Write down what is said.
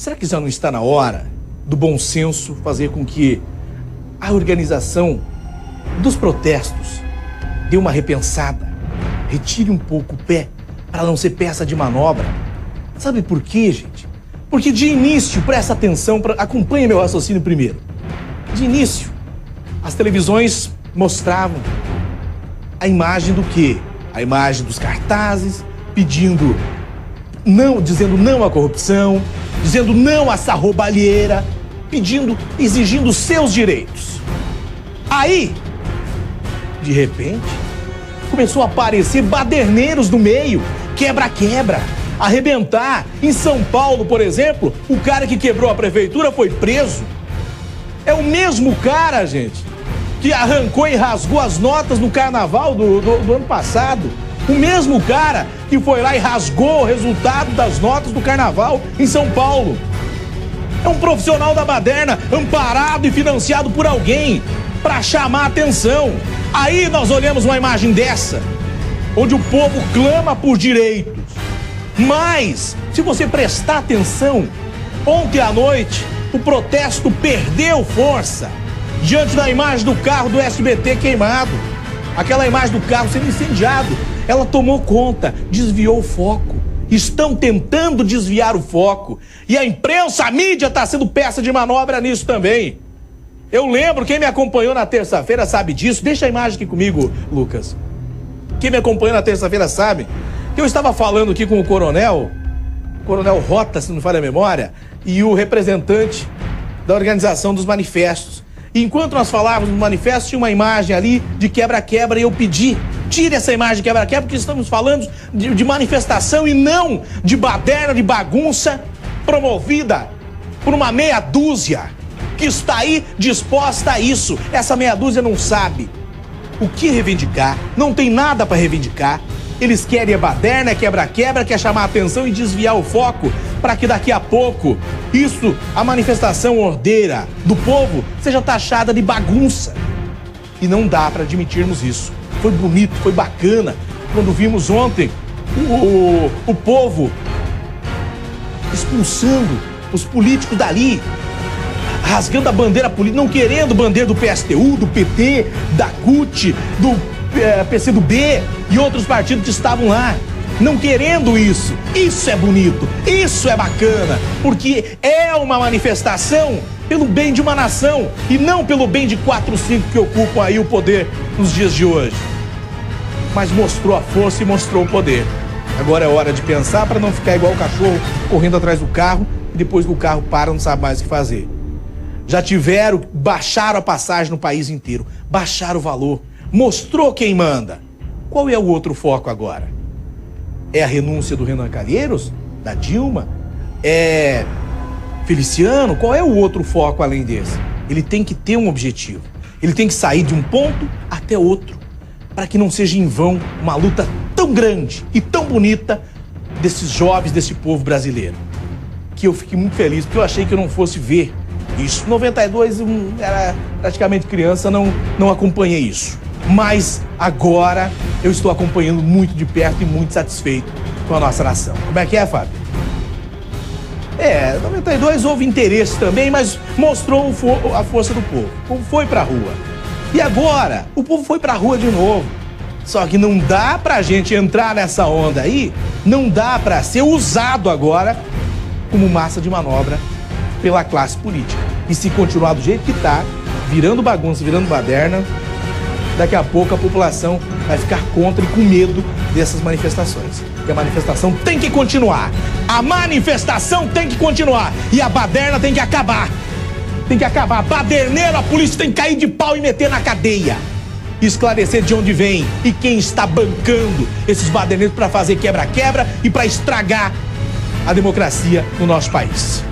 será que já não está na hora do bom senso fazer com que a organização dos protestos dê uma repensada, retire um pouco o pé para não ser peça de manobra? Sabe por quê, gente? Porque de início, presta atenção, acompanhe meu raciocínio primeiro. De início, as televisões mostravam a imagem do quê? A imagem dos cartazes, pedindo não, dizendo não à corrupção, dizendo não a essa roubalheira, exigindo seus direitos. Aí, de repente, começou a aparecer baderneiros no meio, quebra-quebra, arrebentar. Em São Paulo, por exemplo, o cara que quebrou a prefeitura foi preso. É o mesmo cara, gente, que arrancou e rasgou as notas no carnaval do ano passado. O mesmo cara que foi lá e rasgou o resultado das notas do carnaval em São Paulo. É um profissional da baderna, amparado e financiado por alguém para chamar a atenção. Aí nós olhamos uma imagem dessa, onde o povo clama por direitos. Mas, se você prestar atenção, ontem à noite o protesto perdeu força diante da imagem do carro do SBT queimado. Aquela imagem do carro sendo incendiado, ela tomou conta, desviou o foco. Estão tentando desviar o foco. E a imprensa, a mídia está sendo peça de manobra nisso também. Eu lembro, quem me acompanhou na terça-feira sabe disso. Deixa a imagem aqui comigo, Lucas. Quem me acompanhou na terça-feira sabe que eu estava falando aqui com o Coronel Rota, se não falha a memória, e o representante da organização dos manifestos. E enquanto nós falávamos no manifesto, tinha uma imagem ali de quebra-quebra e eu pedi, tire essa imagem de quebra-quebra, porque estamos falando de manifestação e não de baderna, de bagunça promovida por uma meia dúzia que está aí disposta a isso. Essa meia dúzia não sabe o que reivindicar, não tem nada para reivindicar. Eles querem a baderna, quebra-quebra, quer chamar a atenção e desviar o foco para que daqui a pouco a manifestação ordeira do povo seja taxada de bagunça. E não dá para admitirmos isso. Foi bonito, foi bacana quando vimos ontem o povo expulsando os políticos dali, rasgando a bandeira política, não querendo bandeira do PSTU, do PT, da CUT, do PCdoB e outros partidos que estavam lá, não querendo isso. Isso é bonito, isso é bacana, porque é uma manifestação pelo bem de uma nação e não pelo bem de 4 ou 5 que ocupam aí o poder nos dias de hoje. Mas mostrou a força e mostrou o poder. Agora é hora de pensar para não ficar igual o cachorro correndo atrás do carro e depois que o carro para não sabe mais o que fazer. Baixaram a passagem no país inteiro, baixaram o valor, mostrou quem manda. Qual é o outro foco agora? É a renúncia do Renan Calheiros? Da Dilma? É Feliciano? Qual é o outro foco além desse? Ele tem que ter um objetivo. Ele tem que sair de um ponto até outro, para que não seja em vão uma luta tão grande e tão bonita desses jovens, desse povo brasileiro. Que eu fiquei muito feliz, porque eu achei que eu não fosse ver isso. Em 92, era praticamente criança, não acompanhei isso. Mas agora eu estou acompanhando muito de perto e muito satisfeito com a nossa nação. Como é que é, Fábio? Em 92 houve interesse também, mas mostrou a força do povo. O povo foi pra rua. E agora, o povo foi pra rua de novo. Só que não dá pra gente entrar nessa onda aí, não dá pra ser usado agora como massa de manobra pela classe política. E se continuar do jeito que tá, virando bagunça, virando baderna, daqui a pouco a população vai ficar contra e com medo dessas manifestações. Porque a manifestação tem que continuar. A manifestação tem que continuar. E a baderna tem que acabar. Tem que acabar. Baderneiro, a polícia tem que cair de pau e meter na cadeia. Esclarecer de onde vem e quem está bancando esses baderneiros para fazer quebra-quebra e para estragar a democracia no nosso país.